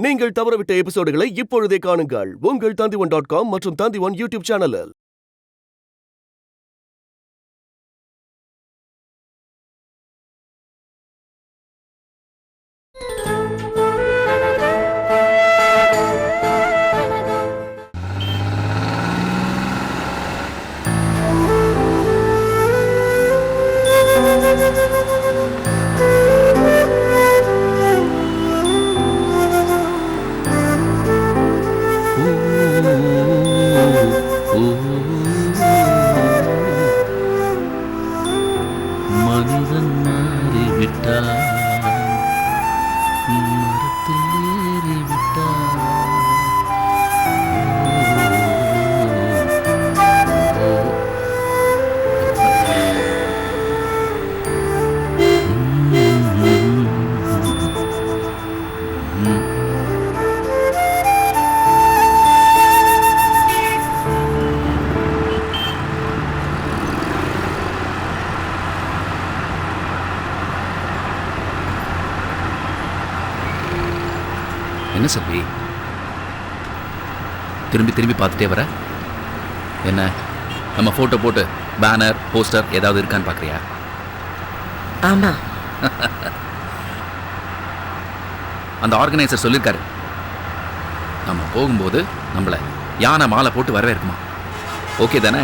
நீங்கள் தவறவிட்ட எபிசோடுகளை இப்பொழுதே காணுங்கள் உங்கள் Tandivan.com மற்றும் Tandivan யூடியூப் சேனலில். மனிதன் மாறிவிட்டான், மரத்தில் ஏறிவிட்டான். என்ன செல்வி, திரும்பி திரும்பி பார்த்துட்டே வர? என்ன, நம்ம போட்டோ போட்டு பேனர் போஸ்டர் ஏதாவது இருக்கான்னு பார்க்குறியா? ஆமா. அந்த ஆர்கனைசர் சொல்லியிருக்காரு, நம்ம போகும்போது நம்மளை யானை மாலை போட்டு வரவேற்குமா. ஓகே தானே?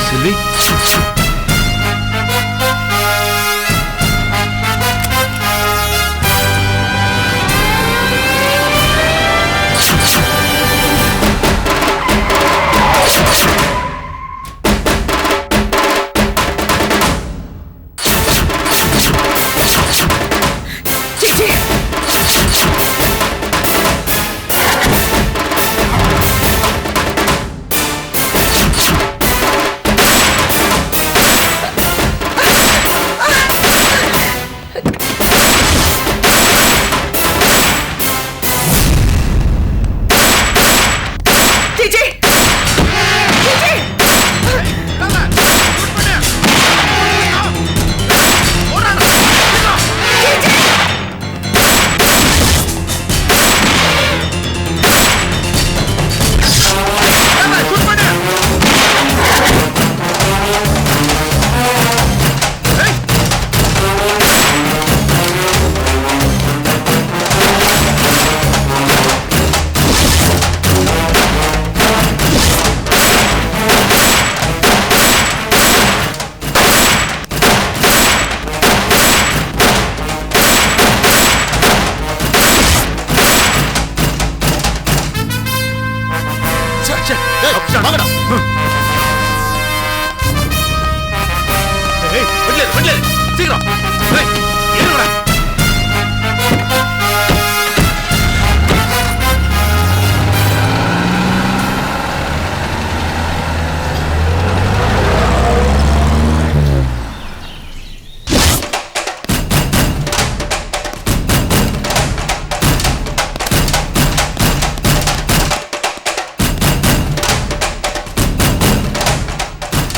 செல்வி, வாங்கடா. வெட்ல சீக்கிரம் ஏறுடா.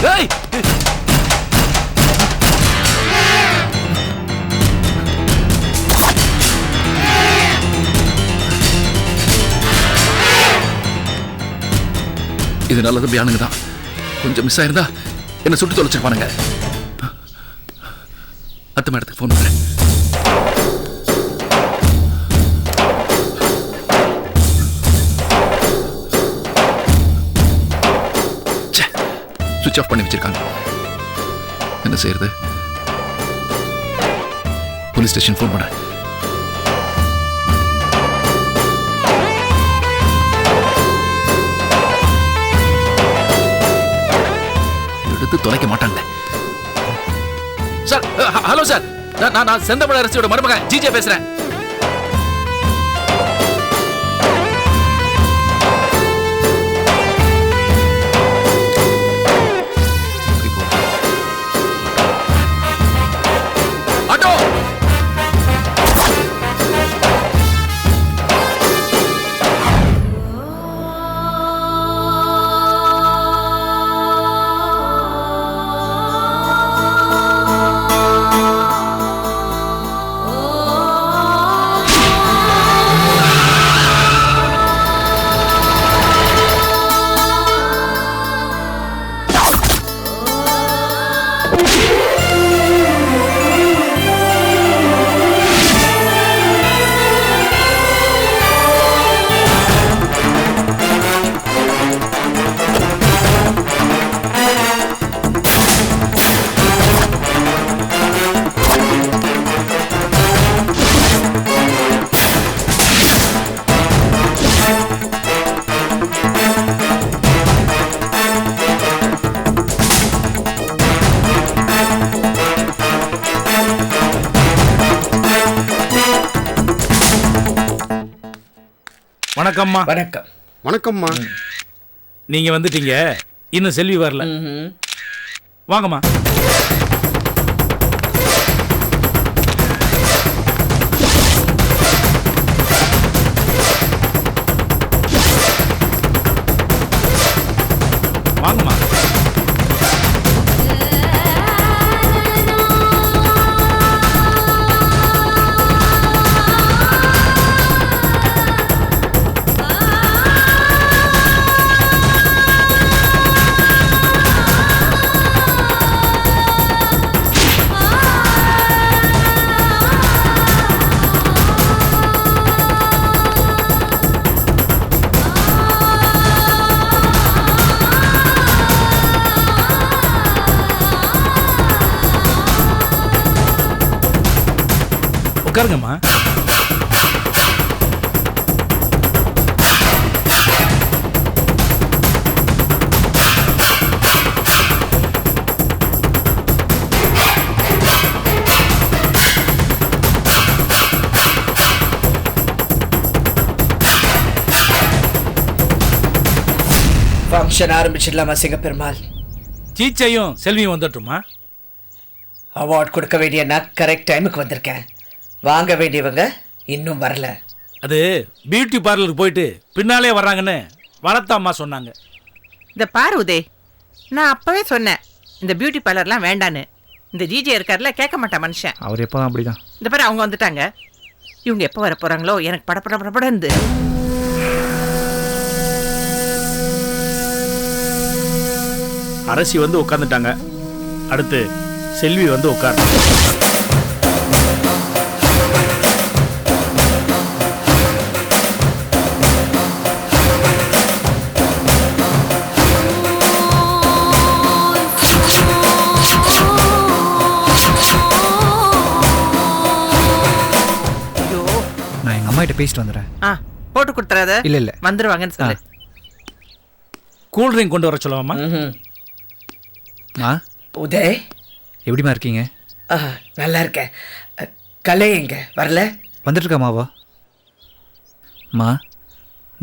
ஏய் இது நல்லது பியானுங்க தான். கொஞ்சம் மிஸ் ஆயிருந்தா என்ன சுட்டு தொலைச்சிருப்பானுங்க. அத்தை மேடத்துக்கு ஃபோன் பண்றேன். சுவிட்ச் ஆஃப் பண்ணி வச்சிருக்காங்க. என்ன செய்யறது? போலீஸ் ஸ்டேஷன் ஃபோன் பண்ண. எடுத்து தொலைக்க மாட்டாங்க. சார், ஹலோ சார், நான் செந்தமிழ் அரசியோட மருமகன் ஜிஜே பேசுறேன். வணக்கம்மா. வணக்கம். வணக்கம்மா. நீங்க வந்துட்டீங்க, இன்னும் செல்வி வரல. வாங்கம்மா. வாங்கம்மா. உட்காருங்கம்மா. ஃபங்க்ஷன் ஆரம்பிச்சிடலாமா சிங்கப்பெருமாள்? சீச்சையும் செல்வியும் வந்துட்டுமா? அவார்ட் கொடுக்க வேண்டிய நான் கரெக்ட் டைமுக்கு வந்திருக்கேன். வாங்க வேண்டியவங்க இன்னும் வரல. அது பியூட்டி பார்லருக்கு போயிட்டு பின்னாலே வர்றாங்கன்னு வளர்த்தாம்மா சொன்னாங்க. இந்த பாரு உதய், நான் அப்பவே சொன்னேன் இந்த பியூட்டி பார்லர்லாம் வேண்டான்னு. இந்த ஜிஜே இருக்கார்ல, கேட்க மாட்டான் மனுஷன். அவர் எப்போ அப்படிதான். இந்த பாரு அவங்க வந்துட்டாங்க. இவங்க எப்போ வர போறாங்களோ எனக்கு படப்படப்படப்படந்து. அரசி வந்து உட்காந்துட்டாங்க. அடுத்து செல்வி வந்து உட்காரு. நான் எங்கள் அம்மா கிட்ட பேசிட்டு வந்துடுறேன். போட்டு கொடுத்துறாத. இல்லை இல்லை வந்துருவாங்கன்னு சொல்லு. கூல் ட்ரிங்க் கொண்டு வர சொல்லவாம்மா? மா உதய், எப்படிமா இருக்கீங்க? நல்லா இருக்கேன். கலை எங்க வரல? வந்துட்டுருக்காமாவா? மா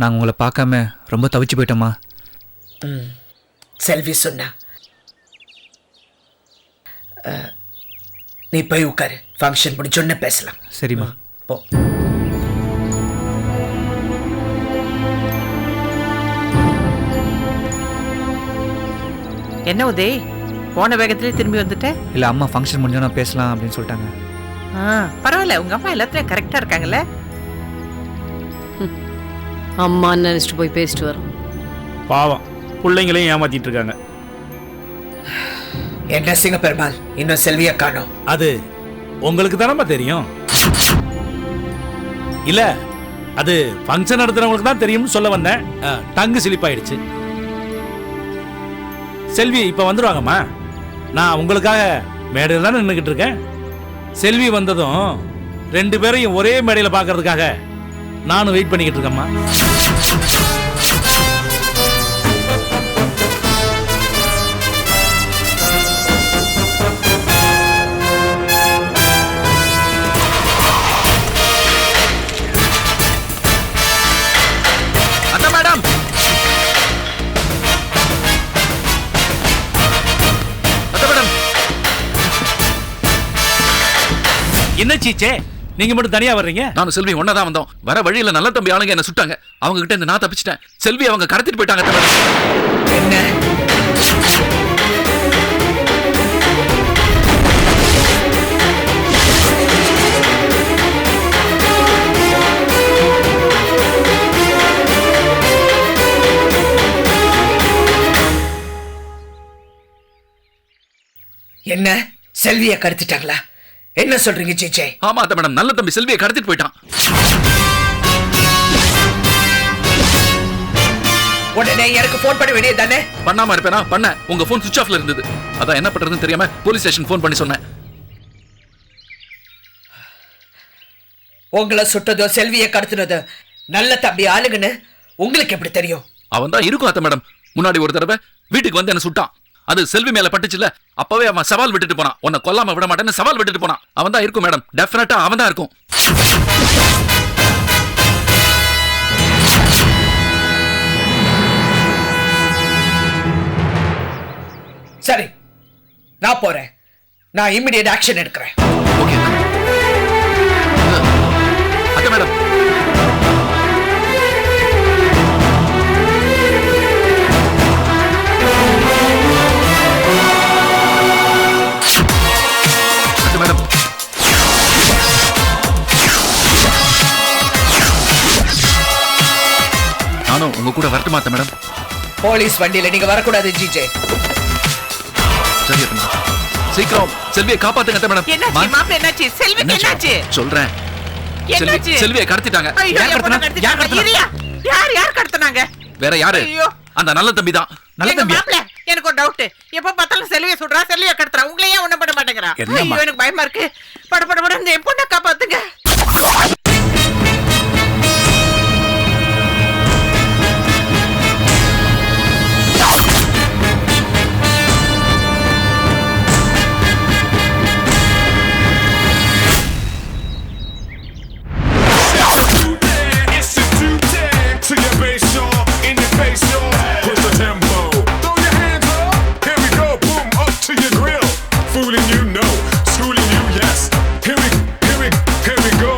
நாங்கள் உங்களை பார்க்காம ரொம்ப தவிச்சு போயிட்டோம்மா. செல்வி சொன்னா. நீ போய் உட்காரு, ஃபங்க்ஷன் முடிச்சோன்னு பேசலாம். சரிம்மா. போ. என்ன உதய், போன வேகத்திலே திரும்பி வந்துட்ட? இல்லை அம்மா ஃபங்க்ஷன் முடிஞ்சோன்னா பேசலாம் அப்படின்னு சொல்லிட்டாங்க. பரவாயில்ல, உங்க அம்மா எல்லாத்துலயும் கரெக்டா இருக்காங்கல்ல. அம்மா நினைச்சிட்டு போய் பேசிட்டு வரோம். பாவம், பிள்ளைங்களையும் ஏமாத்திட்டு இருக்காங்க. என்ன சிங்க பெருமாள், இன்னும் செல்வியை காணோம். அது உங்களுக்கு தானம்மா தெரியும். இல்ல அது ஃபங்க்ஷன் நடத்துறவங்களுக்கு தான் தெரியும்னு சொல்ல வந்தேன். டங்கு சிலிப்பாயிடுச்சு. செல்வி இப்ப வந்துருவாங்கம்மா. நான் உங்களுக்காக மேடையில் தானே நின்றுக்கிட்டு இருக்கேன். செல்வி வந்ததும் 2 பேரையும் ஒரே மேடையில் பார்க்கறதுக்காக நானும் வெயிட் பண்ணிக்கிட்டு இருக்கேம்மா. என்ன சீச்சே, நீங்க மட்டும் தனியா வர்றீங்க? நானும் செல்வி ஒன்னதான் வந்தோம். வர வழியில நல்ல தம்பி ஆளுங்க என்ன சுட்டாங்க. அவங்க கிட்ட இருந்து நான் தப்பிச்சிட்டேன். செல்வி அவங்க கடத்திட்டு போயிட்டாங்க. என்ன? என்ன செல்வியை கடத்திட்டாங்களா? என்ன சொல்றீங்க சீச்சே? ஆமா அத்த மேடம், நல்ல தம்பி செல்வியை கடத்திட்டு போயிட்டான். உடனே எனக்கு போன் பண்ண வேண்டியது தானே? பண்ணாம இருப்பேனா? பண்ண உங்க போன் சுவிட்ச் ஆஃப்ல இருந்தது. அதான் என்ன பண்றதுன்னு தெரியாம போலீஸ் ஸ்டேஷன் போன் பண்ணி சொன்னேன். உங்களை சுட்டதோ செல்வியை கடத்தினதோ நல்ல தம்பி ஆளுங்கன்னு உங்களுக்கு எப்படி தெரியும்? அவன் தான் இருக்கும் அத்த மேடம். முன்னாடி ஒரு தடவை வீட்டுக்கு வந்து என்ன சுட்டான். அது செல்வி மேல பட்டுச்சுல, அப்பவே அவன் சவால் விட்டுட்டு போனான். உன்னை கொல்லாம விட மாட்டேன்னு சவால் விட்டுட்டு போனான். அவன் தான் இருக்கும் மேடம், டெஃபினட்டா அவன் தான் இருக்கும். சரி, நான் போறேன். நான் இமிடியேட் ஆக்ஷன் எடுக்கிறேன். ஓகே அத்த மேடம். மேடம் நானும் உங்க கூட வரட்டுமா அத்த மேடம்? போலீஸ் வண்டியில நீங்க வரக்கூடாது ஜிஜே. சரி அத்த மேடம், சீக்கிரம் செல்வியை காப்பாத்துங்க அத்த மேடம். என்னாச்சு மாப்பிள்ளை, என்னாச்சு? செல்விக்கு என்னாச்சு? சொல்றேன். என்னாச்சு? செல்வியை கடத்திட்டாங்க. ஐயோ, யார் கடத்தினா? யார் கடத்தினா? இரியா. யார் கடத்தினாங்க? வேற யாரு? ஐயோ, அந்த நல்ல தம்பி தான். நல்ல எங்க தம்பி. மாப்பிள்ளை, எனக்கு ஒரு டவுட். எப்ப பார்த்தாலும் செல்வியை சுடுறா, செல்வியை கடத்துறா. உங்களை ஏன் ஒண்ணும் பண்ண மாட்டேங்கிறா? என்னம்மா? ஐயோ, எனக்கு பயமா இருக்கு. பட இந்த என் பொண்ணை காப்பாத்துங்க. Fooling you, no. Schooling you, yes. Here we go.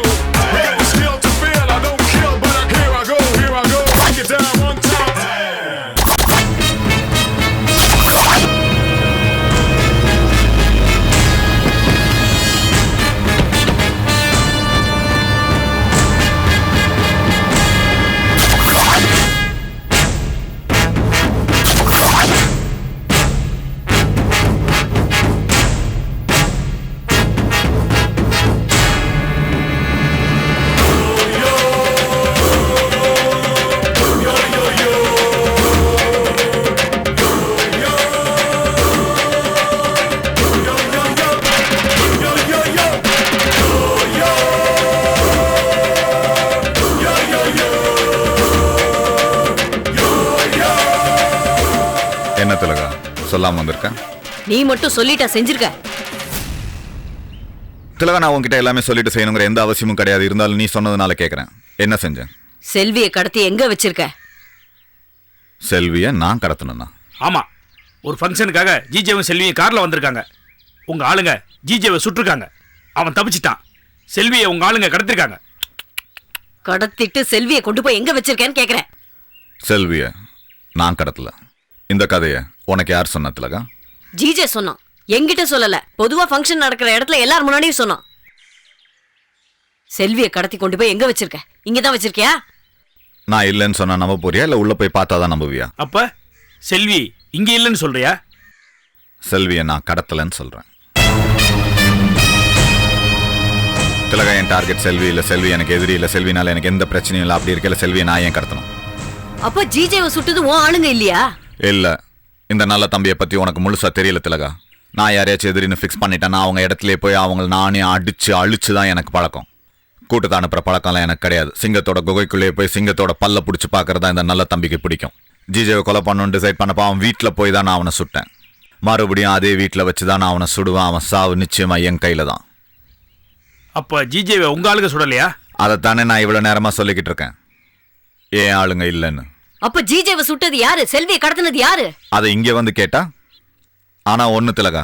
திலகா சொல்லாம வந்திருக்கேன்? நீ மட்டும் சொல்லிட்டா செஞ்சிருக்க. திலகா, நான் உன்கிட்ட எல்லாமே சொல்லிட்டு செய்யணுங்கிற எந்த அவசியமும் கிடையாது. இருந்தாலும் நீ சொன்னதுனால கேட்குறேன். என்ன செஞ்சேன்? செல்வியை கடத்தி எங்க வச்சிருக்க? செல்வியை நான் கடத்தணும்னா? ஆமா, ஒரு ஃபங்க்ஷனுக்காக ஜிஜேவும் செல்வியும் கார்ல வந்திருக்காங்க. உங்க ஆளுங்க ஜிஜேவை சுட்டிருக்காங்க. அவன் தப்பிச்சிட்டான். செல்வியை உங்க ஆளுங்க கடத்திருக்காங்க. கடத்திட்டு செல்வியை கொண்டு போய் எங்க வச்சிருக்கேன்னு கேக்குறேன். செல்வியை நான் கடத்தல. இந்த கதையை உனக்கு யார் சொன்னா திலகா? ஜிஜே சொன்னான், என்கிட்ட சொல்லல. பொதுவா ஃபங்க்ஷன் நடக்கிற இடத்துல எல்லாரும் முன்னாடியும் சொன்னான். செல்வியை கடத்தி கொண்டு போய் எங்க வச்சிருக்க? இங்கதான் வச்சிருக்கியா? நான் இல்லைன்னு சொன்னா நம்ப போறியா, இல்ல உள்ள போய் பார்த்தாதான் நம்புவியா? அப்ப செல்வி இங்க இல்லைன்னு சொல்றியா? செல்வியை நான் கடத்தலன்னு சொல்றேன். திலகா, என் டார்கெட் செல்வி இல்ல. செல்வி எனக்கு எதிரி இல்ல. செல்வினால எனக்கு எந்த பிரச்சனையும் இல்லை. அப்படி இருக்கல செல்வியை நான் ஏன் கடத்தணும்? அப்ப ஜிஜேவை சுட்டது உன் ஆளுங்க இல்லையா? இல்ல, இந்த நல்ல தம்பியை பத்தி உனக்கு முழுசா தெரியல திலகா. நான் யாரையாச்சும் எதிரின்னு ஃபிக்ஸ் பண்ணிட்டேன்னா அவங்க இடத்துல போய் அவங்களை நானே அடிச்சு அழிச்சு தான் எனக்கு பழக்கம். கூட்டத்தை அனுப்புற பழக்கம்லாம் எனக்கு கிடையாது. சிங்கத்தோட குகைக்குள்ளேயே போய் சிங்கத்தோட பல்ல பிடிச்சி பார்க்கறதா இந்த நல்ல தம்பிக்கு பிடிக்கும். ஜிஜேவை கொலை பண்ணணும்னு டிசைட் பண்ணப்போ அவன் வீட்டில் போய் தான் நான் அவனை சுட்டேன். மறுபடியும் அதே வீட்டில் வச்சு தான் நான் அவனை சுடுவேன். அவன் சாவு நிச்சயமா என் கையில தான். அப்ப ஜிஜேவை உங்க ஆளுங்க சுடலையா? அதைத்தானே நான் இவ்வளவு நேரமா சொல்லிக்கிட்டு இருக்கேன். ஏன் ஆளுங்க இல்லைன்னு. அப்ப ஜிஜேவை சுட்டது யாரு? செல்வியை கடத்தினது யாரு? அதை இங்கே வந்து கேட்டா? ஆனா ஒண்ணு திலகா,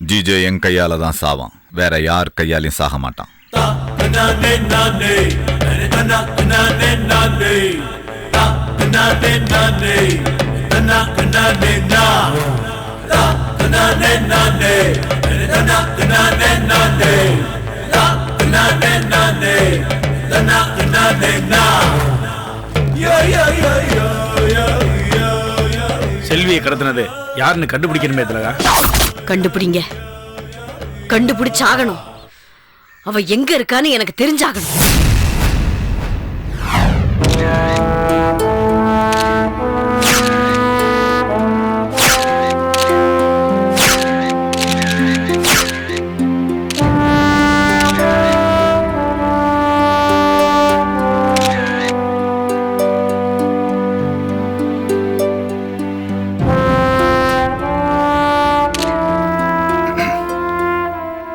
ஜிஜே என் கையால தான் சாவான். வேற யார் கையாலையும் சாக மாட்டான். செல்வியை கடத்தினது யாருன்னு கண்டுபிடிக்கணுமே திலகா. கண்டுபிடிங்க. கண்டுபிடிச்சாகணும். அவ எங்க இருக்கான்னு எனக்கு தெரிஞ்சாகணும்.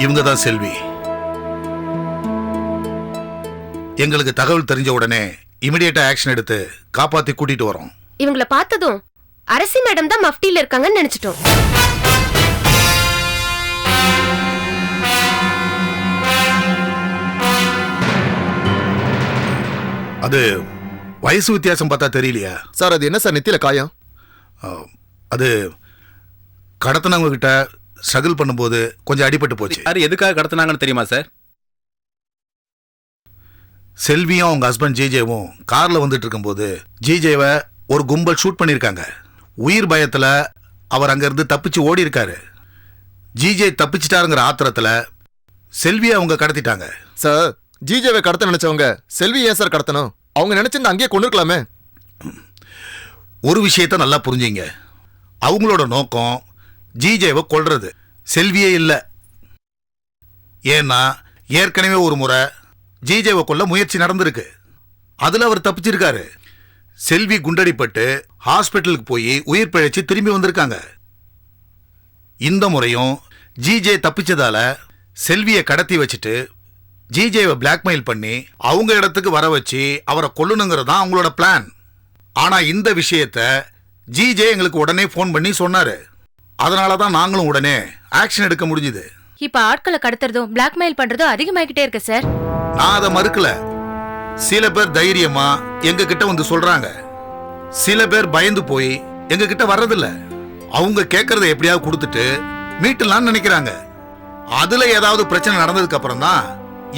இவங்க தான் செல்வி. எங்களுக்கு தகவல் தெரிஞ்ச உடனே இமிடியேட்டா ஆக்ஷன் எடுத்து காப்பாத்தி கூட்டிட்டு வரோம். இவங்கள பார்த்ததும் அரசி மேடம் தான் மஃப்டில இருக்காங்கன்னு நினைச்சிட்டோம். அது வயசு வித்தியாசம் பார்த்தா தெரியலையா சார்? அது என்ன சார் நெத்தியில காயம்? அது கடத்தினவங்க கிட்ட ஸ்ட்ரகிள் பண்ணும்போது கொஞ்சம் அடிபட்டு போச்சு. யார் எதுக்காக கடத்தினாங்கன்னு தெரியுமா சார்? செல்வியும் அவங்க ஹஸ்பண்ட் ஜிஜேவும் கார்ல வந்துட்டு இருக்கும்போது ஜிஜேவை ஒரு கும்பல் ஷூட் பண்ணியிருக்காங்க. உயிர் பயத்துல அவர் அங்கிருந்து தப்பிச்சு ஓடி இருக்காரு. ஜிஜே தப்பிச்சிட்டாருங்கிற ஆத்திரத்துல செல்வியை அவங்க கடத்திட்டாங்க. சார், ஜிஜேவை கடத்த நினைச்சவங்க செல்வி ஏன் சார் கடத்தணும்? அவங்க நினைச்சிருந்தா அங்கேயே கொண்டு இருக்கலாமே. ஒரு விஷயத்த நல்லா புரிஞ்சுங்க. அவங்களோட நோக்கம் ஜிஜேவை கொல்றது, செல்வியே இல்லை. ஏன்னா ஏற்கனவே ஒரு முறை ஜிஜேவை கொல்ல முயற்சி நடந்திருக்கு. அதுல அவர் தப்பிச்சிருக்காரு. செல்வி குண்டடிப்பட்டு ஹாஸ்பிட்டலுக்கு போய் உயிர் பிழைச்சு திரும்பி வந்திருக்காங்க. இந்த முறையும் ஜிஜே தப்பிச்சதால செல்வியை கடத்தி வச்சுட்டு ஜிஜேவை பிளாக்மெயில் பண்ணி அவங்க இடத்துக்கு வர வச்சு அவரை கொல்லணுங்கிறது தான் அவங்களோட பிளான். ஆனா இந்த விஷயத்த ஜிஜே எங்களுக்கு உடனே ஃபோன் பண்ணி சொன்னாரு. அதனால தான் நாங்களும் உடனே ஆக்ஷன் எடுக்க முடிஞ்சுது. இப்ப ஆட்களை கடத்துறதும் பிளாக்மெயில் பண்றதும் அதிகமாகிட்டே இருக்கு சார். நான் அதை மறுக்கல. சில பேர் தைரியமா எங்க கிட்ட வந்து சொல்றாங்க. சில பேர் பயந்து போய் எங்க கிட்ட வர்றதில்ல. அவங்க கேட்கறத எப்படியாவது கொடுத்துட்டு மீட்டலாம்னு நினைக்கிறாங்க. அதுல ஏதாவது பிரச்சனை நடந்ததுக்கு அப்புறம் தான்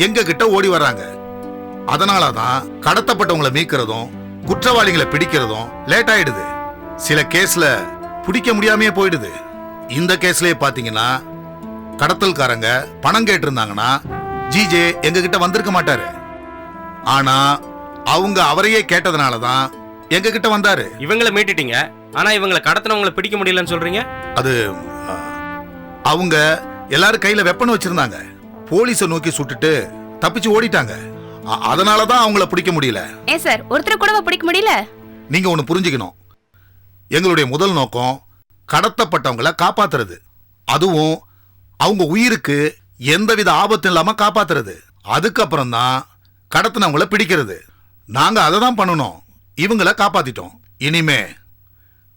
எங்க கிட்ட ஓடி வர்றாங்க. அதனாலதான் கடத்தப்பட்டவங்களை மீட்கிறதும் குற்றவாளிகளை பிடிக்கிறதும் லேட் ஆயிடுது. சில கேஸ்ல பிடிக்க முடியாமையே போயிடுது. இந்த கேஸ்லயே பாத்தீங்கன்னா கடத்தல்காரங்க பணம் கேட்டிருந்தாங்கன்னா ஜிஜே எங்க கிட்ட வந்திருக்க மாட்டாரு. ஆனா அவங்க அவரையே கேட்டதுனாலதான் எங்க கிட்ட வந்தாரு. இவங்களை மீட்டிட்டீங்க, ஆனா இவங்களை கடத்தினவங்களை பிடிக்க முடியலன்னு சொல்றீங்க. அது அவங்க எல்லாரும் கையில வெப்பன் வச்சிருந்தாங்க. போலீஸை நோக்கி சுட்டுட்டு தப்பிச்சு ஓடிட்டாங்க. அதனாலதான் அவங்கள பிடிக்க முடியல. ஏன் சார், ஒருத்தர் கூட பிடிக்க முடியல? நீங்க ஒண்ணு புரிஞ்சுக்கணும். எங்களுடைய முதல் நோக்கம் கடத்தப்பட்டவங்களை காப்பாத்துறது, அதுவும் அவங்க உயிருக்கு எந்தவித ஆபத்தும் இல்லாம காப்பாத்துறது. அதுக்கப்புறம் தான் கடத்தினவங்கள பிடிக்கிறது. நாங்க அதை தான் பண்ணணும். இவங்களை காப்பாத்திட்டோம். இனிமே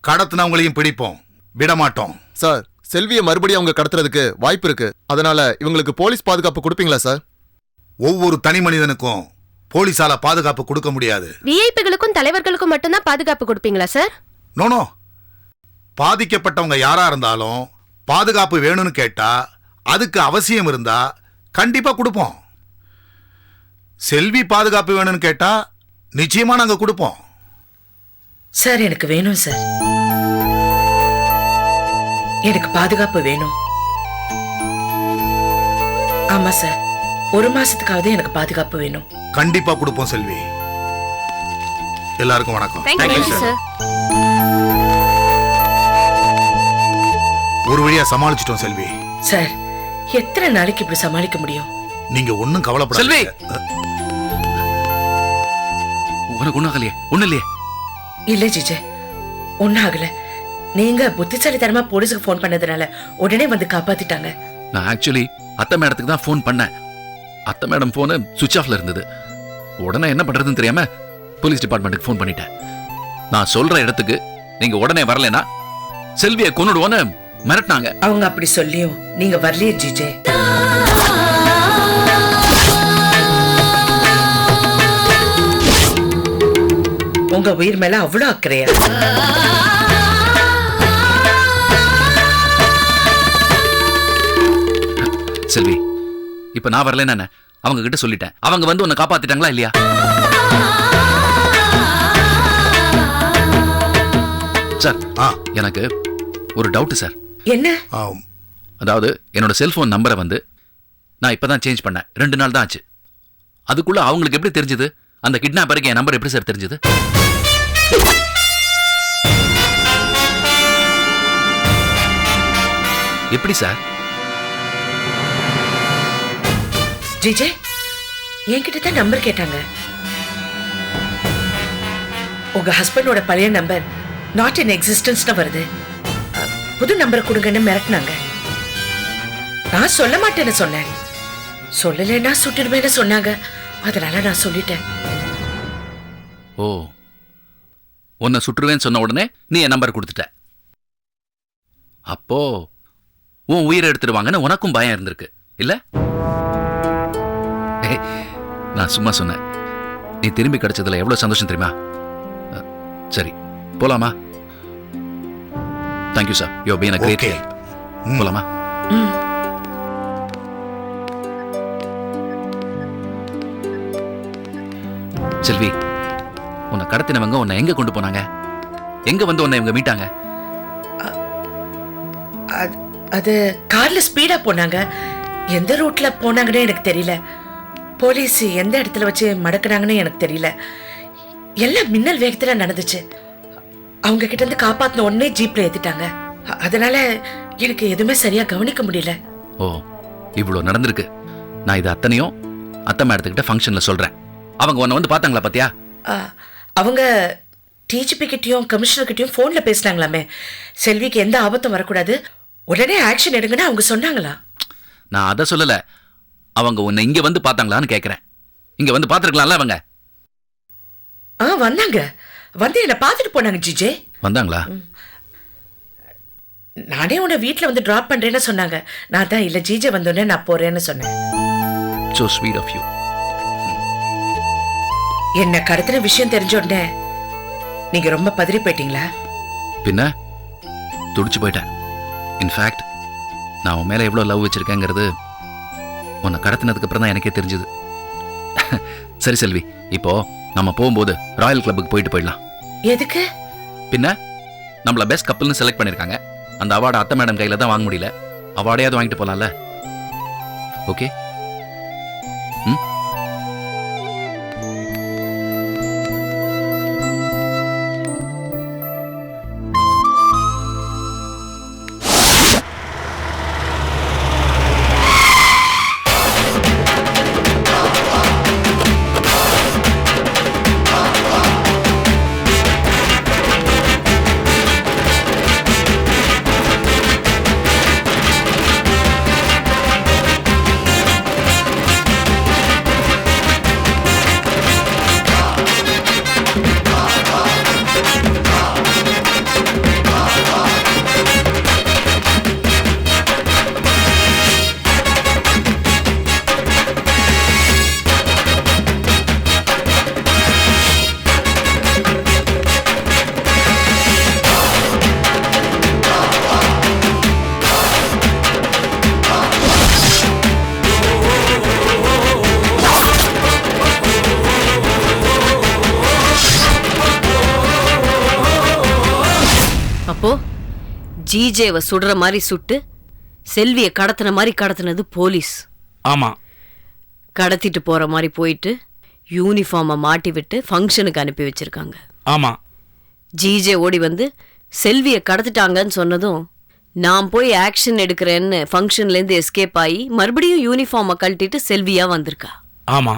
கடத்தினவங்களையும் பிடிப்போம், விடமாட்டோம். சார், செல்வியை மறுபடியும் அவங்க கடத்துறதுக்கு வாய்ப்பு இருக்கு. அதனால இவங்களுக்கு போலீஸ் பாதுகாப்பு கொடுப்பீங்களா சார்? ஒவ்வொரு தனி மனிதனுக்கும் போலீஸால பாதுகாப்பு கொடுக்க முடியாது. விஐபிகளுக்கும் தலைவர்களுக்கும் மட்டும்தான் பாதுகாப்பு கொடுப்பீங்களா சார்? நோனோ, பாதிக்கப்பட்டவங்க யாரா இருந்தாலும் பாதுகாப்பு வேணும்னு கேட்டா, அதுக்கு அவசியம் இருந்தா கண்டிப்பா கொடுப்போம். செல்வி பாதுகாப்பு வேணும்னு கேட்டா நிச்சயமா நாங்க கொடுப்போம். சார், எனக்கு வேணும் சார். எனக்கு பாதுகாப்பு வேணும். ஆமா சார், 1 மாசத்துக்காவது எனக்கு பாதுகாப்பு வேணும். கண்டிப்பா கொடுப்போம் செல்வி. எல்லாருக்கும் வணக்கம். Thank you sir. ஒரு வழியா சமாளிச்சிட்டோம் செல்வி. சார், எத்தனை நாளைக்கு இப்படி சமாளிக்க முடியும்? நீங்க ஒண்ணும் கவலைப்படாதீங்க. உனக்கு ஒண்ணும் ஆகலையே? ஒண்ணு இல்லையே? இல்ல ஜிஜே, ஒன்னும் ஆகல. நீங்க புத்திசாலித்தனமா போலீஸுக்கு போன் பண்ணதுனால உடனே வந்து காப்பாத்திட்டாங்க. நான் ஆக்சுவலி அத்தை மேடத்துக்கு தான் ஃபோன் பண்ணேன். அத்தை மேடம் போனு சுவிட்ச் ஆஃப்ல இருந்தது. உடனே என்ன பண்றதுன்னு தெரியாம போலீஸ் டிபார்ட்மெண்ட்டுக்கு ஃபோன் பண்ணிட்டேன். நான் சொல்ற இடத்துக்கு நீங்க உடனே வரலனா செல்வியை கொன்னுடுவோன்னு மிரட்டினாங்க. அவங்க அப்படி சொல்லியும் நீங்க வரலையே ஜிஜே. உங்க உயிர் மேல அவ்வளவு அக்கறையா? செல்வி, இப்ப நான் வரலன்னு அவங்க கிட்ட சொல்லிட்டேன். அவங்க வந்து உன்னை காப்பாத்திட்டாங்களா இல்லையா? சார், எனக்கு ஒரு டவுட் சார். என்ன? அதாவது என்னோட செல்போன் நம்பரை வந்து நான் இப்பதான் சேஞ்ச் பண்ணேன். 2 நாள் தான் ஆச்சு. அதுக்குள்ள அவங்களுக்கு எப்படி தெரிஞ்சது? அந்த கிட்னாப்பருக்கு என் நம்பர் எப்படி சார் தெரிஞ்சது? எப்படி சார்? ஜிஜே, என்கிட்ட தான் நம்பர் கேட்டாங்க. உங்க ஹஸ்பண்டோட பழைய நம்பர் நாட் இன் எக்ஸிஸ்டன்ஸ்னு வருது. புது நம்பர் கொடுங்கன்னு மிரட்டினாங்க. நான் சொல்ல மாட்டேன்னு சொன்னேன். சொல்லலைன்னா சுட்டுடுவேன்னு சொன்னாங்க. அதனால நான் சொல்லிட்டேன். ஓ, உன்னை சுற்றுவேன்னு சொன்ன உடனே நீ என் நம்பர் கொடுத்துட்ட. அப்போ உன் உயிரை எடுத்துடுவாங்கன்னு உனக்கும் பயம் இருந்திருக்கு இல்ல? நான் சும்மா சொன்னேன். நீ திரும்பி கிடைச்சதுல எவ்வளவு சந்தோஷம் தெரியுமா? சரி, போலாமா? Thank you sir, you been a great help. போலாமா? செல்வி, உன்னை கடத்தினவங்க உன்னை எங்க கொண்டு போனாங்க? எங்க வந்து உன்னை இவங்க மீட்டாங்க? அது கார்ல ஸ்பீடா போனாங்க. எந்த ரூட்ல போனாங்கன்னு எனக்கு தெரியல. போலீஸ் எந்த இடத்துல வச்சு மடக்குனாங்கன்னு எனக்கு தெரியல. எல்லாம் மின்னல் வேகத்துல நடந்துச்சு. அவங்க கிட்ட இருந்து காப்பாத்தின உடனே ஜீப்ல ஏத்திட்டாங்க. அதனால எனக்கு எதுவுமே சரியா கவனிக்க முடியல. ஓ, இவ்வளவு நடந்திருக்கு. நான் இது அத்தனையும் அத்தை மேடத்துக்கிட்ட ஃபங்க்ஷன்ல சொல்றேன். அவங்க உன்னை வந்து பார்த்தாங்களா பாத்தியா? அவங்க டிஜிபி கிட்டயும் கமிஷனர் கிட்டயும் போன்ல பேசினாங்களாமே. செல்விக்கு எந்த ஆபத்தும் வரக்கூடாது, உடனே ஆக்ஷன் எடுங்கன்னு அவங்க சொன்னாங்களா? நான் அதை சொல்லல. அவங்க உன்னை இங்க வந்து பார்த்தாங்களான்னு கேக்குறேன். இங்க வந்து பார்த்திருக்கலாம்ல அவங்க? வந்தாங்க. வந்து என்ன பார்த்துட்டு போனாங்க ஜிஜே. வந்தாங்களா? நானே உன்னை வீட்டுல வந்து டிராப் பண்றேன்னு சொன்னாங்க. நான் தான் இல்ல, ஜிஜே வந்தோடனே நான் போறேன்னு சொன்னேன். So sweet of you. என்ன கடத்தின விஷயம் தெரிஞ்ச உடனே நீங்க ரொம்ப பதறி போயிட்டீங்களா? பின்ன துடிச்சு போயிட்டேன். இன்ஃபேக்ட் நான் உன் மேல எவ்வளவு லவ் வச்சிருக்கேங்கிறது உன்னை கடத்தினதுக்கு அப்புறம் தான் எனக்கே தெரிஞ்சது. சரி செல்வி, இப்போ நம்ம போகும்போது ராயல் கிளப்புக்கு போயிட்டு போயிடலாம். எதுக்கு? பின்ன நம்மள பெஸ்ட் கப்பல்னு செலக்ட் பண்ணிருக்காங்க. அந்த அவார்டை அத்தை மேடம் கையில தான் வாங்க முடியல. அவார்டையாவது வாங்கிட்டு போலாம்ல? ஓகே? அப்போ ஜிஜேவை சுடுற மாதிரி சுட்டு செல்வியை கடத்தின மாதிரி கடத்தினது போலீஸ். ஆமா. கடத்திட்டு போற மாதிரி போயிட்டு யூனிஃபார்மை மாட்டி விட்டு ஃபங்க்ஷனுக்கு அனுப்பி வச்சிருக்காங்க. ஆமா. ஜிஜே ஓடி வந்து செல்வியை கடத்திட்டாங்கன்னு சொன்னதும் நான் போய் ஆக்ஷன் எடுக்கிறேன்னு ஃபங்க்ஷன்லேருந்து எஸ்கேப் ஆகி மறுபடியும் யூனிஃபார்மை கழட்டிட்டு செல்வியா வந்திருக்கா. ஆமா.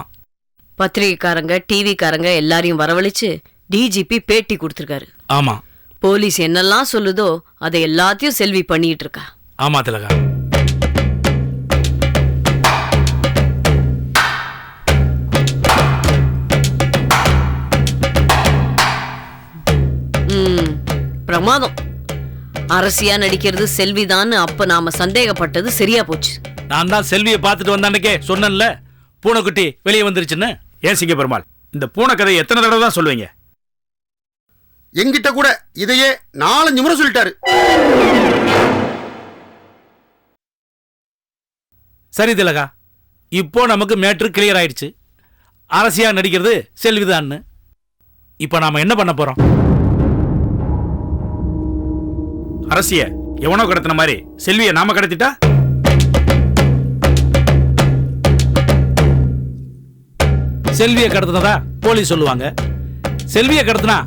பத்திரிகைக்காரங்க டிவிக்காரங்க எல்லாரையும் வரவழைச்சு டிஜிபி பேட்டி கொடுத்துருக்காரு. ஆமா. போலீஸ் என்னெல்லாம் சொல்லுதோ அதை எல்லாத்தையும் செல்வி பண்ணிட்டு இருக்கா. ஆமா திலகா. பிரமாதம். அரசியா நடிக்கிறது செல்விதான். அப்ப நாம சந்தேகப்பட்டது சரியா போச்சு. நான் தான் செல்வியை பார்த்துட்டு வந்த அன்னைக்கே சொன்னேன்ல பூனைக்குட்டி வெளியே வந்துருச்சுன்னு. ஏன் சிங்க பெருமாள், இந்த பூனை கதை எத்தனை தடவை தான் சொல்லுவீங்க? எங்கிட்ட கூட இதையே 4-5 முறை சொல்லிட்டாரு. சரி திலகா, இப்போ நமக்கு மேட்ரு கிளியர் ஆயிடுச்சு. அரசியா நடிக்கிறது செல்விதான்னு. இப்ப நாம என்ன பண்ண போறோம்? அரசிய எவனோ கடத்தின மாதிரி செல்வியை நாம கடத்திட்டா செல்வியை கடத்தினதா போலீஸ் சொல்லுவாங்க. செல்வியை கடத்தினா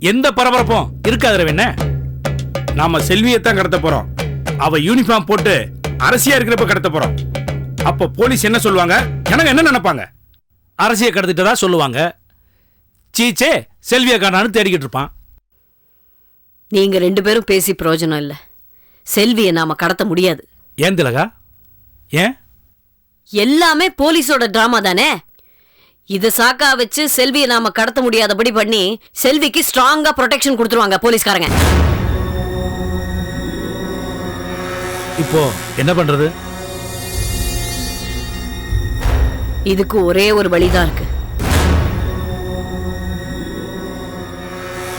எந்த பரபரப்பும் இருக்காது ரவிண்ண. நாம செல்வியைத்தான் கடத்த போறோம். அவ யூனிஃபார்ம் போட்டு அரசியா இருக்கிறப்ப கடத்த போறோம். அப்ப போலீஸ் என்ன சொல்லுவாங்க, எனக்கு என்ன நினைப்பாங்க? அரசியை கடத்திட்டதா சொல்லுவாங்க. சீச்சே செல்வியை காணான்னு தேடிக்கிட்டு இருப்பான். நீங்க 2 பேரும் பேசி பிரயோஜனம் இல்ல. செல்வியை நாம கடத்த முடியாது. ஏன் திலகா? ஏன்? எல்லாமே போலீஸோட டிராமா தானே. இத சாக்கா வச்சு செல்வியை நாம கடத்த முடியாதபடி பண்ணி செல்விக்கு ஸ்ட்ராங்கா ப்ரொடெக்ஷன் கொடுத்துருவாங்க போலீஸ்காரங்க. இப்போ என்ன பண்றது? இதுக்கு ஒரே ஒரு வழிதான் இருக்கு.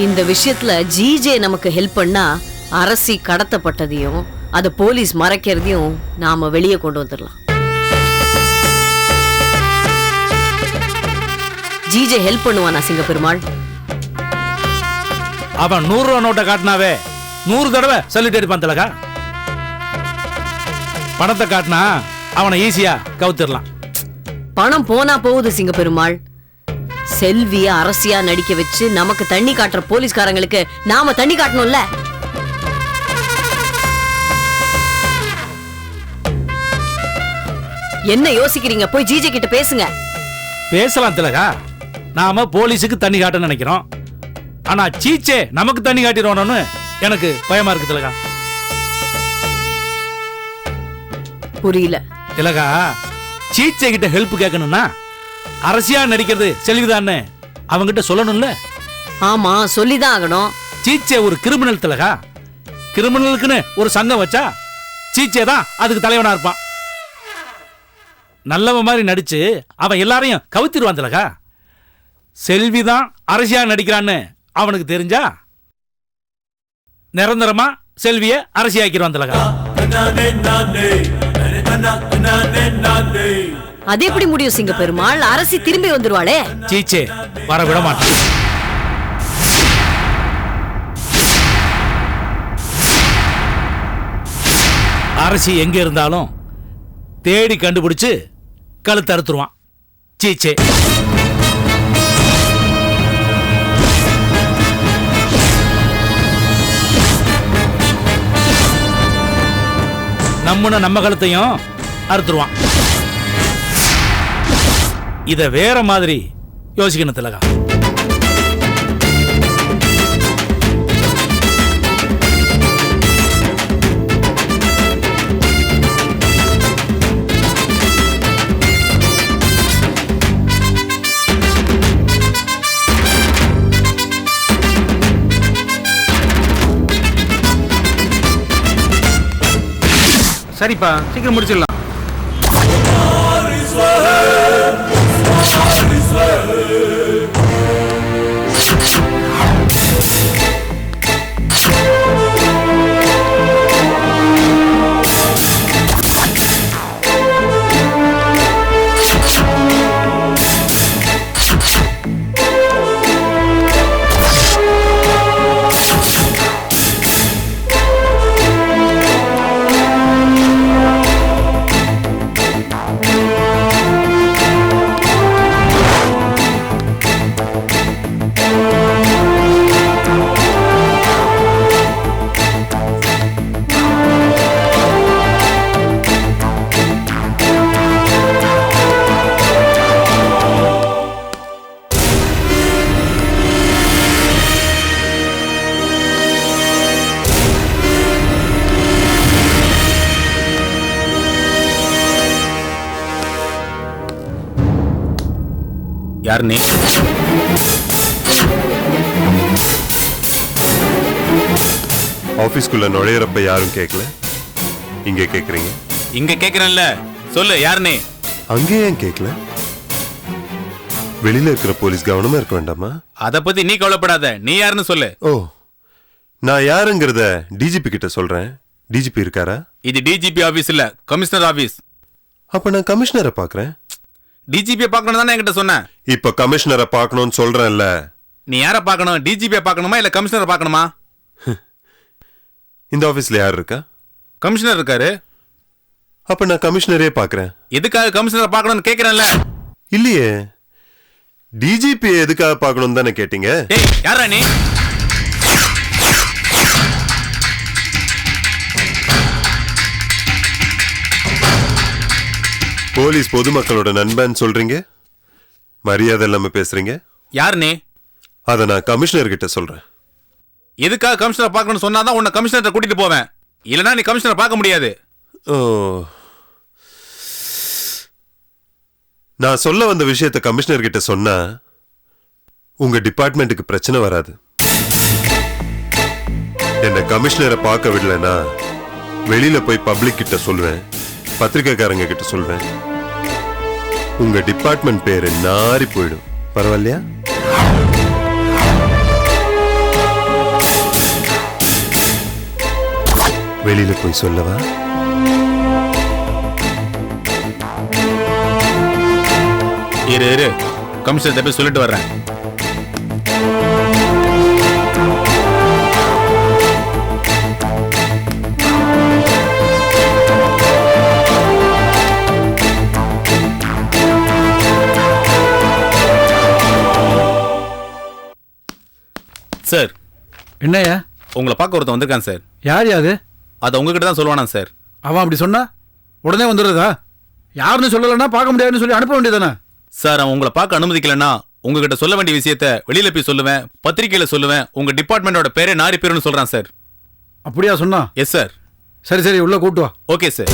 இந்த விஷயத்துல ஜிஜே நமக்கு ஹெல்ப் பண்ணா அரசி கடத்தப்பட்டதையும் அத போலீஸ் மறைக்கிறதையும் நாம வெளியே கொண்டு வந்துடலாம். ஜிஜே ஹெல்ப் பண்ணுவானா சிங்க பெருமாள்? அவன் 100 ரூபா நோட்டை காட்டினாவே 100 தடவை சொல்லிட்டு இருப்பான் திலகா. பணத்தை காட்டினா அவனை ஈஸியா கவுத்திடலாம். பணம் போனா போகுது சிங்க பெருமாள். செல்விய அரசியா நடிக்க வச்சு நமக்கு தண்ணி காட்டுற போலீஸ்காரங்களுக்கு நாம தண்ணி காட்டணும்ல. என்ன யோசிக்கிறீங்க? போய் ஜிஜே கிட்ட பேசுங்க. பேசலாம் திலகா. நாம போலீஸுக்கு தண்ணி காட்ட நினைக்கிறோம். ஆனா சீச்சே நமக்கு தண்ணி காட்டிடுவானு எனக்கு பயமா இருக்கு திலகா. புரியல திலகா. சீச்சே கிட்ட ஹெல்ப் கேட்கணும்னா அரசியா நடிக்கிறது செல்விதான்னு அவங்கிட்ட சொல்லணும்ல. ஆமா, சொல்லிதான் ஆகணும். சீச்சே ஒரு கிரிமினல் திலகா. கிரிமினலுக்குன்னு ஒரு சங்கம் வச்சா சீச்சே தான் அதுக்கு தலைவனா இருப்பான். நல்லவன் மாதிரி நடிச்சு அவன் எல்லாரையும் கவுத்திடுவான் திலகா. செல்விதான் அரசியா நடிக்கிறான்னு அவனுக்கு தெரிஞ்சா நிரந்தரமா செல்விய அரசியாக்கிடுவான் திலகா. அது எப்படி முடியும் சிங்க பெருமாள்? அரசி திரும்பி வந்துருவாளே. சீச்சே வர விட மாட்டான். அரசி எங்க இருந்தாலும் தேடி கண்டுபிடிச்சு கழுத்து அறுத்துருவான் சீச்சே. நம்ம கழுத்தையும் அறுத்துருவான். இத வேற மாதிரி யோசிக்கணும் திலகா. சரிப்பா, சீக்கிரம் முடிச்சிடலாம். யார் நீ? ஆபீஸ்க்குள்ள நுழையிறப்ப யாரும் கேட்கல, இங்க கேக்குறீங்க? இங்க கேக்குறேன்ல, சொல்லு யார் நீ? அங்கே ஏன் கேட்கல? வெளியில இருக்கிற போலீஸ் கவனமா இருக்க வேண்டாமா? அத பத்தி நீ கவலைப்படாத, நீ யாருன்னு சொல்லு. ஓ, நான் யாருங்கிறத டிஜிபி கிட்ட சொல்றேன். டிஜிபி இருக்காரா? இது டிஜிபி ஆபீஸ் இல்ல, கமிஷனர் ஆபீஸ். அப்ப நான் கமிஷனரை பாக்குறேன். டிஜிபியை பார்க்கணும் தானே என்கிட்ட சொன்ன. இப்ப கமிஷனரை பார்க்கணும்னு சொல்றேன்ல. நீ யார பார்க்கணும்? டிஜிபியை பார்க்கணுமா இல்ல கமிஷனரை பார்க்கணுமா? இந்த ஆபீஸ்ல யார் இருக்கா? கமிஷனர் இருக்காரு. அப்ப நான் கமிஷனரே பாக்குறேன். எதுக்காக கமிஷனரை பார்க்கணும்னு கேக்குறேன்ல? இல்லையே, டிஜிபி எதுக்காக பார்க்கணும் தானே கேட்டீங்க. டேய் யாரா நீ? போலீஸ் பொதுமக்களோட நண்பன் சொல்றீங்க, மரியாதை இல்லாம பேசுறீங்க. யார் நீ? அத நான் கமிஷனர் கிட்ட சொல்றேன். எதுக்காக கமிஷனர் பார்க்கணும்னு சொன்னாதான் உன்னை கமிஷனரை கூட்டிட்டு போவேன். இல்லனா நீ கமிஷனரை பார்க்க முடியாது. ஓ, நான் சொல்ல வந்த விஷயத்தை கமிஷனர் கிட்ட சொன்னா உங்க டிபார்ட்மெண்ட்டுக்கு பிரச்சனை வராது. என்ன கமிஷனரை பார்க்க விடலனா வெளியில போய் பப்ளிக் கிட்ட சொல்வேன், பத்திரிக்கைக்காரங்க கிட்ட சொல்வேன். உங்க டிபார்ட்மெண்ட் பேரு நாரி போயிடும். பரவாயில்லையா? வெளியில போய் சொல்லவா? இரு கமிஷனர் போய் சொல்லிட்டு வர்றேன். சார். என்னையா? உங்களை பார்க்க ஒருத்தன் வந்திருக்கான் சார். யார் யாது? அதை உங்ககிட்ட தான் சொல்லுவானா சார்? அவன் அப்படி சொன்னா உடனே வந்துடுறதா? யாருன்னு சொல்லலைன்னா பார்க்க முடியாதுன்னு சொல்லி அனுப்ப வேண்டியதானே? சார், அவன் உங்களை பார்க்க அனுமதிக்கலன்னா உங்ககிட்ட சொல்ல வேண்டிய விஷயத்த வெளியில போய் சொல்லுவேன், பத்திரிகையில சொல்லுவேன், உங்க டிபார்ட்மெண்டோட பேரே நாரி பேருன்னு சொல்றான் சார். அப்படியா சொன்னா? Yes sir. சரி சரி, உள்ள கூட்டு வா. Okay sir.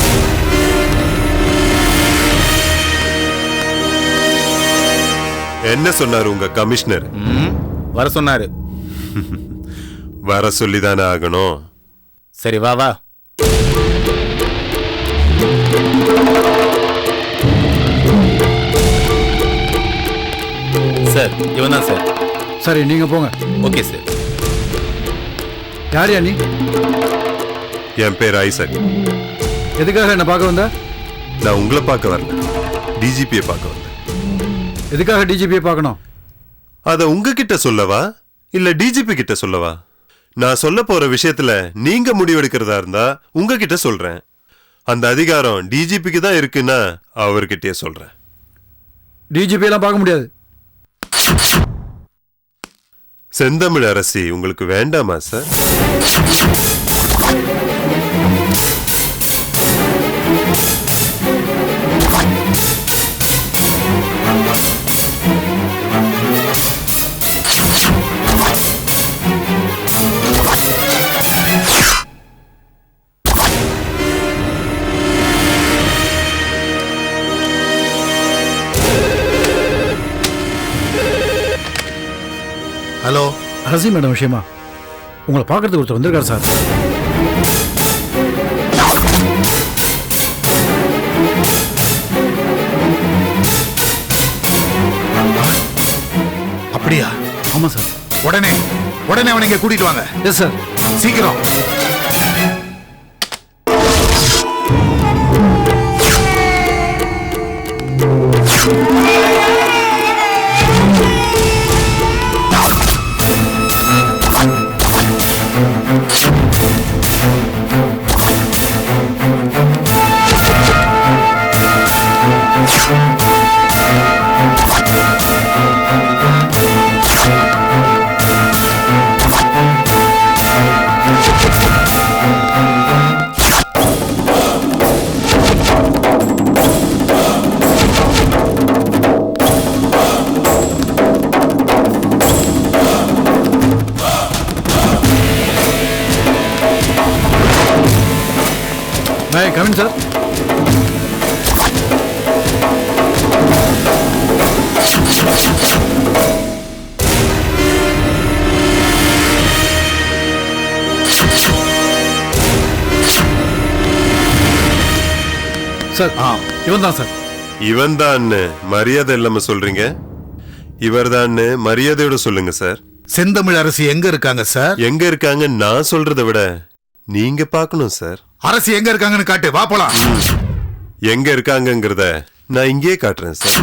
என்ன சொன்னாரு உங்க கமிஷனர்? வர சொன்னாரு. வர சொல்லிதானே ஆகணும். சரி வா வா. சார் இவன் தான் சார். சரி நீங்க போங்க. Okay sir. யாரியா நீ? என் பேர் ஐசக். எதுக்காக என்ன பார்க்க வந்த? நான் உங்களை பார்க்க வரல, டிஜிபியை பார்க்க வந்தேன். எதுக்காக டிஜிபியை பார்க்கணும்? அத உங்ககிட்ட சொல்லவா இல்ல டிஜிபி கிட்ட சொல்லவா? நான் சொல்ல போற விஷயத்துல நீங்க முடிவெடுக்கிறதா இருந்தா உங்ககிட்ட சொல்றேன். அந்த அதிகாரம் டிஜிபிக்கு தான் இருக்குன்னா அவர்கிட்டயே சொல்றேன். டிஜிபி எல்லாம் பார்க்க முடியாது. செந்தமிழ் அரசி உங்களுக்கு வேண்டாமா சார்? ஹலோ, அரசி மேடம் விஷயமா உங்களை பார்க்கறதுக்கு ஒருத்தர் வந்திருக்காரு சார். அப்படியா? ஆமா சார். உடனே அவனை இங்க கூட்டிட்டு வாங்க. Yes sir. சீக்கிரம். May I come in, sir? Sir இவன் தான் சார். இவன் தான் மரியாதை இல்லாம சொல்றீங்க? இவர்தான் மரியாதையோட சொல்லுங்க சார். செந்தமிழ் அரசி எங்க இருக்காங்க சார்? எங்க இருக்காங்க நான் சொல்றதை விட நீங்க பார்க்கணும் சார். அரசி எங்க இருக்காங்கன்னு காட்டு, வா போலாம். எங்க இருக்காங்கங்கிறத நான் இங்கேயே காட்டுறேன் சார்.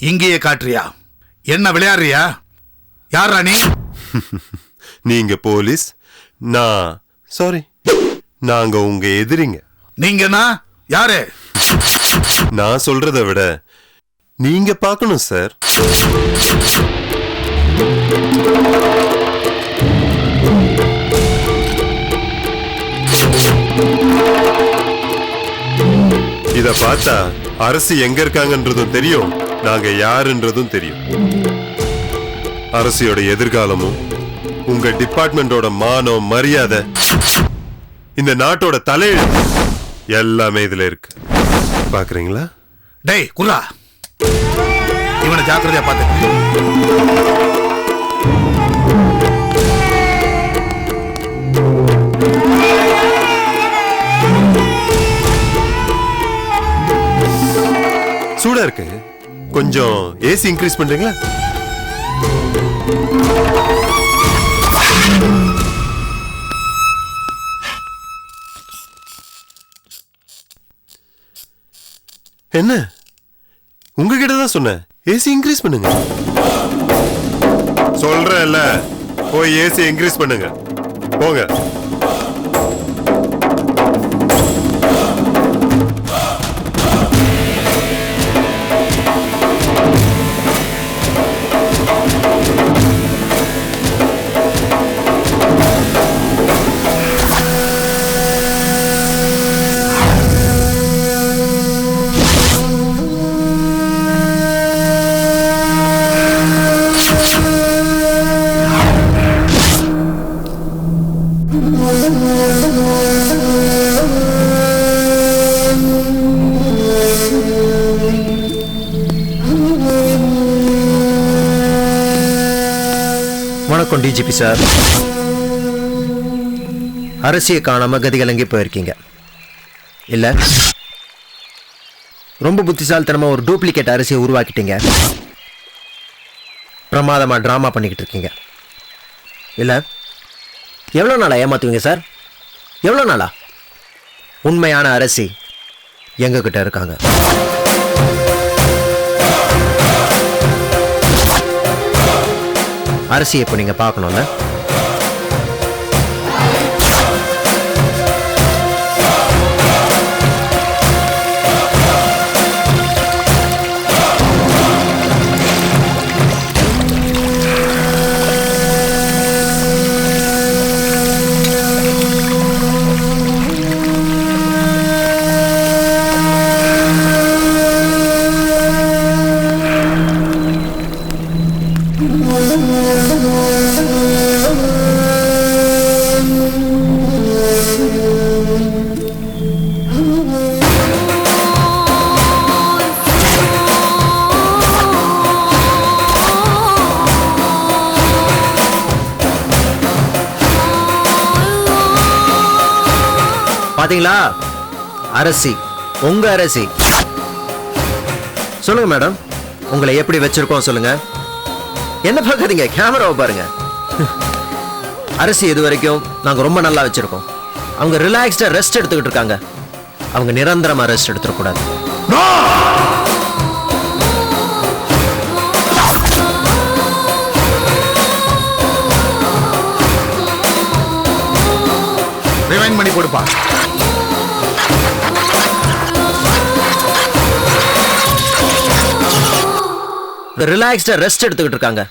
இங்கேயே காட்டுறியா? என்ன விளையாடுறியா? யாரா நீ? நீங்க போலீஸ், நான் சாரி, நாங்க உங்க எதிரிங்க. நீங்கன்னா யாரு? நான் சொல்றதை விட நீங்க பார்க்கணும் சார். இத பார்த்தா அரசு எங்க இருக்காங்கன்றதும் தெரியும், நாங்க யாருன்றதும் தெரியும். அரசியோட எதிர்காலமும் உங்க டிபார்ட்மெண்டோட மானம் மரியாதை இந்த நாட்டோட தலையெழுத்து எல்லாமே இதுல இருக்கு. பாக்குறீங்களா? டேய் குர்ரா, இவனை ஜாக்கிரதையா பார்த்து. சூடா இருக்கு, கொஞ்சம் ஏசி இன்க்ரீஸ் பண்றீங்களா? என்ன உங்ககிட்ட தான் சொன்னேன், ஏசி இன்க்ரீஸ் பண்ணுங்க. சொல்றேன்ல, போய் ஏசி இன்க்ரீஸ் பண்ணுங்க, போங்க. வணக்கம் டிஜிபி சார். அரசியை காணாம கதிகலங்கி போயிருக்கீங்க இல்ல? ரொம்ப புத்திசாலித்தனமா ஒரு டூப்ளிகேட் அரசியை உருவாக்கிட்டீங்க. பிரமாதமா டிராமா பண்ணிக்கிட்டு இருக்கீங்க இல்ல? எவ்வளோ நாளா ஏமாத்துவீங்க சார்? எவ்வளோ நாளா? உண்மையான அரசி எங்க கிட்ட இருக்காங்க. அரசியை இப்போ நீங்க பார்க்கணும்ல? பாத்தீங்களா? அரசி, உங்க அரசி. சொல்லுங்க மேடம், உங்களை எப்படி வச்சிருக்கோம் சொல்லுங்க. என்ன பார்க்காதீங்க, கேமராவை பாருங்க. அரசி இது வரைக்கும் நாங்க ரொம்ப நல்லா வச்சிருக்கோம். அவங்க ரிலாக்ஸ்டா ரெஸ்ட் எடுத்துக்கிட்டு இருக்காங்க. அவங்க நிரந்தரமா ரெஸ்ட் எடுத்துடக்கூடாது. ரிவைண்ட் பண்ணி கொடுப்பா. ரிலாக்ஸ்டா ரெஸ்ட் எடுத்துக்கிட்டு இருக்காங்க.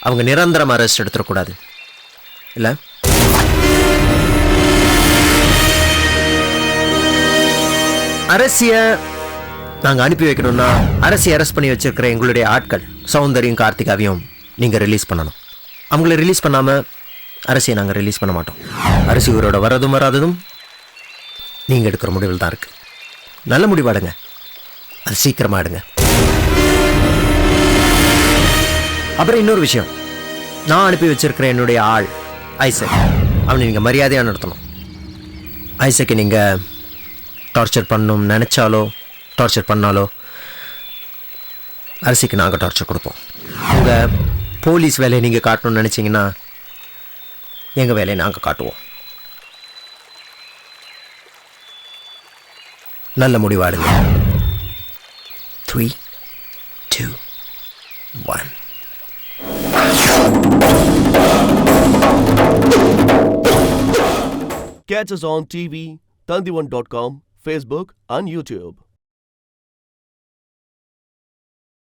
அவங்க நிரந்தரமா ரெஸ்ட் எடுத்துடக்கூடாது இல்ல? அரசிய நாங்க அனுப்பி வைக்கணும்னா அரசி அரெஸ்ட் பண்ணி வச்சிருக்கிற எங்களுடைய ஆட்கள் சௌந்தரியும் கார்த்திகாவையும் நீங்க ரிலீஸ் பண்ணணும். அவங்கள ரிலீஸ் பண்ணாம அரசியை நாங்க ரிலீஸ் பண்ண மாட்டோம். அரசி ஊரோட வரதும் வராததும் நீங்க எடுக்கிற முடிவில் தான் இருக்கு. நல்ல முடிவாடுங்க, அது சீக்கிரமா எடுங்க. அப்புறம் இன்னொரு விஷயம், நான் அனுப்பி வச்சிருக்கிற என்னுடைய ஆள் ஐசக், அவனை நீங்கள் மரியாதையாக நடத்தணும். ஐசக்கை நீங்கள் டார்ச்சர் பண்ணணும் நினச்சாலோ டார்ச்சர் பண்ணாலோ அரசிக்கு நாங்கள் டார்ச்சர் கொடுப்போம். உங்கள் போலீஸ் வேலையை நீங்கள் காட்டணும்னு நினச்சிங்கன்னா எங்கள் வேலையை நாங்கள் காட்டுவோம். நல்ல முடிவாடுங்க. 3, 2, 1. Catch us on TV, Tandivan.com, Facebook and YouTube.